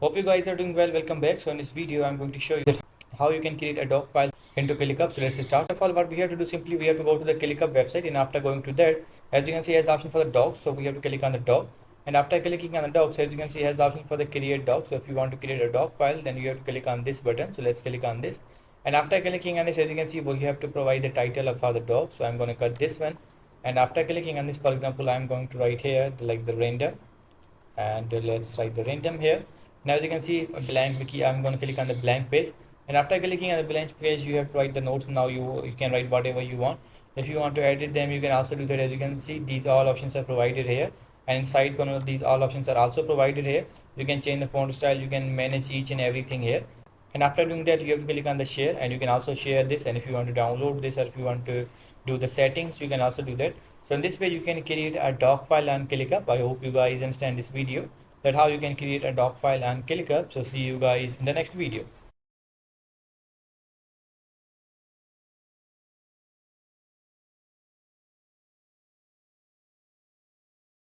Hope you guys are doing well. Welcome back. So in this video, I'm going to show you how you can create a doc file into Clickup. So let's start. First of all, what we have to do simply, we have to go to the Clickup website, and after going to that, as you can see, it has the option for the doc. So we have to click on the doc, and after clicking on the doc, so as you can see, it has the option for the create doc. So if you want to create a doc file, then you have to click on this button. So let's click on this, and after clicking on this, as you can see, we have to provide the title of for the doc. So I'm going to cut this one, and after clicking on this, for example, I'm going to write here like the random, and let's write the random here. Now as you can see, a blank wiki, I'm going to click on the blank page, and after clicking on the blank page, you have to write the notes. Now you can write whatever you want. If you want to edit them, you can also do that. As you can see, these all options are provided here, and inside corner these all options are also provided here. You can change the font style, you can manage each and everything here. And after doing that, you have to click on the share, and you can also share this. And if you want to download this, or if you want to do the settings, you can also do that. So in this way, you can create a doc file on Clickup. I hope you guys understand this video, that how you can create a doc file on Clickup. So see you guys in the next video.